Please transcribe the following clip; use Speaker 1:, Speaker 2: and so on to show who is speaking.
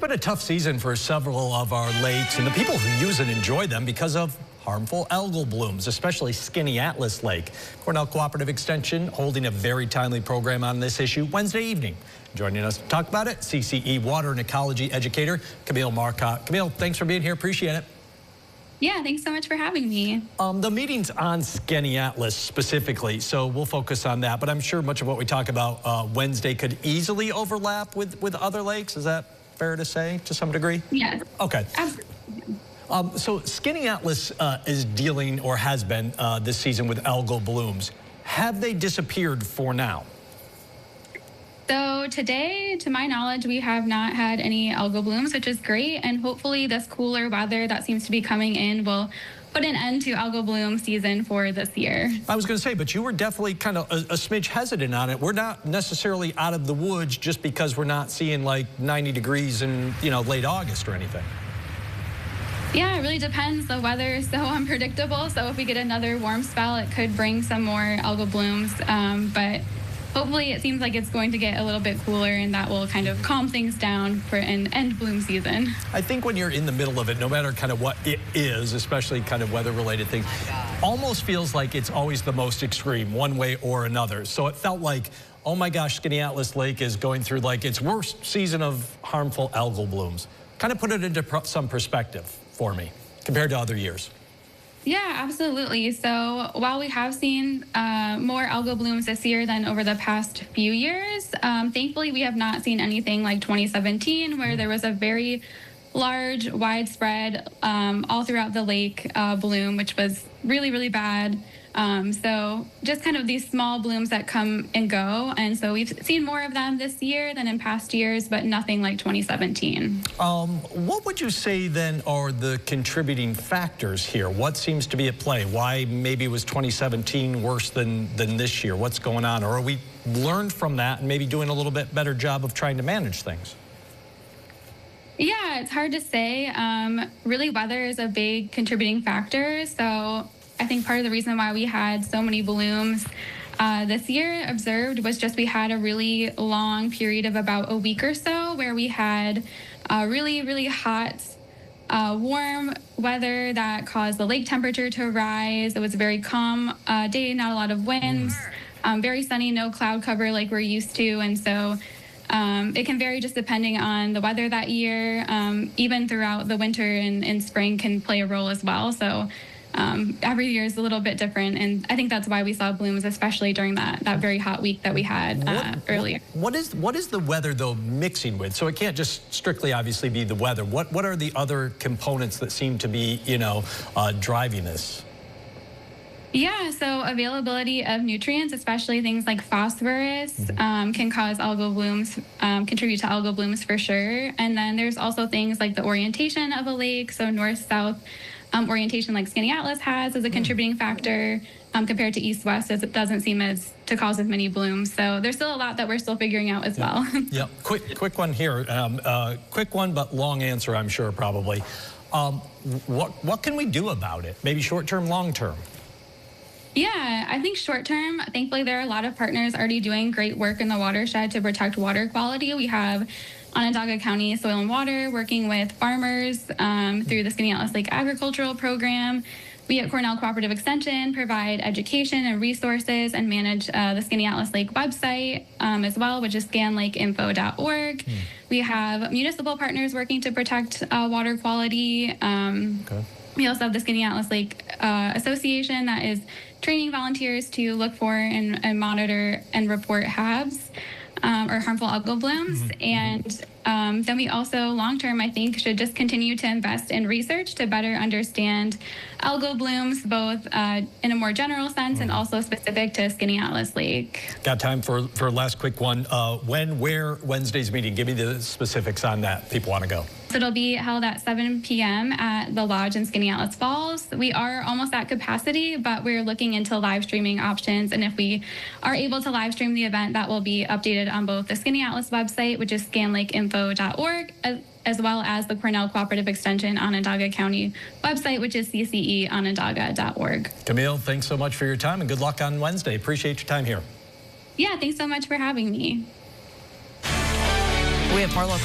Speaker 1: been a tough season for several of our lakes and the people who use and enjoy them because of harmful algal blooms, especially Skinny Atlas Lake. Cornell Cooperative Extension holding a very timely program on this issue Wednesday evening. Joining us to talk about it, CCE water and ecology educator Camille Marcotte. Camille, thanks for being here. Appreciate it.
Speaker 2: Yeah, thanks so much for having me.
Speaker 1: The meeting's on Skinny Atlas specifically, so we'll focus on that. But I'm sure much of what we talk about Wednesday could easily overlap with other lakes. Is that fair to say to some degree?
Speaker 2: Yes.
Speaker 1: Okay.
Speaker 2: Absolutely.
Speaker 1: So Skinny Atlas is dealing, or has been this season, with algal blooms. Have they disappeared for now?
Speaker 2: So today, to my knowledge, we have not had any algal blooms, which is great. And hopefully this cooler weather that seems to be coming in will put an end to algal bloom season for this year.
Speaker 1: I was going to say, but you were definitely kind of a smidge hesitant on it. We're not necessarily out of the woods just because we're not seeing like 90 degrees in, late August or anything.
Speaker 2: Yeah, it really depends. The weather is so unpredictable. So if we get another warm spell, it could bring some more algal blooms. But hopefully it seems like it's going to get a little bit cooler, and that will kind of calm things down for an end bloom season.
Speaker 1: I think when you're in the middle of it, no matter kind of what it is, especially kind of weather-related things, almost feels like it's always the most extreme, one way or another. So it felt like, oh my gosh, Skinny Atlas Lake is going through like its worst season of harmful algal blooms. Kind of put it into some perspective for me compared to other years.
Speaker 2: Yeah, absolutely. So while we have seen more algal blooms this year than over the past few years, thankfully we have not seen anything like 2017, where there was a very large, widespread, all throughout the lake bloom, which was really, really bad. So just kind of these small blooms that come and go. And so we've seen more of them this year than in past years, but nothing like 2017.
Speaker 1: What would you say then are the contributing factors here? What seems to be at play? Why maybe was 2017 worse than this year? What's going on? Or are we learned from that and maybe doing a little bit better job of trying to manage things?
Speaker 2: Yeah, it's hard to say. Really, weather is a big contributing factor. So I think part of the reason why we had so many blooms this year observed was just we had a really long period of about a week or so where we had really, really hot, warm weather that caused the lake temperature to rise. It was a very calm day, not a lot of winds, very sunny, no cloud cover like we're used to. And so it can vary just depending on the weather that year. Even throughout the winter and spring can play a role as well. So every year is a little bit different, and I think that's why we saw blooms, especially during that very hot week that we had earlier. What
Speaker 1: is the weather, though, mixing with? So it can't just strictly, obviously, be the weather. What are the other components that seem to be, driving this?
Speaker 2: Yeah, so availability of nutrients, especially things like phosphorus, can cause algal blooms, contribute to algal blooms for sure. And then there's also things like the orientation of a lake, so north-south orientation like Skinny Atlas has is a contributing factor compared to east-west, as it doesn't seem to cause as many blooms. So there's still a lot that we're still figuring out as well.
Speaker 1: Yeah, quick one here. Quick one, but long answer, I'm sure, probably. What can we do about it? Maybe short-term, long-term?
Speaker 2: Yeah, I think short-term, thankfully, there are a lot of partners already doing great work in the watershed to protect water quality. We have Onondaga County Soil and Water working with farmers through the Skinny Atlas Lake Agricultural Program. We at Cornell Cooperative Extension provide education and resources and manage the Skinny Atlas Lake website as well, which is scanlakeinfo.org. We have municipal partners working to protect water quality. We also have the Skinny Atlas Lake Association that is training volunteers to look for and monitor and report HABs. Or harmful algal blooms. And then we also, long-term, I think, should just continue to invest in research to better understand algal blooms, both in a more general sense and also specific to Skinny Atlas Lake.
Speaker 1: Got time for a last quick one. When, where, Wednesday's meeting? Give me the specifics on that. People want to go.
Speaker 2: So it'll be held at 7 p.m. at the Lodge in Skinny Atlas Falls. We are almost at capacity, but we're looking into live streaming options. And if we are able to live stream the event, that will be updated on both the Skinny Atlas website, which is scanlakeinfo.org, as well as the Cornell Cooperative Extension Onondaga County website, which is cceonondaga.org.
Speaker 1: Camille, thanks so much for your time and good luck on Wednesday. Appreciate your time here.
Speaker 2: Yeah, thanks so much for having me.
Speaker 3: We have our local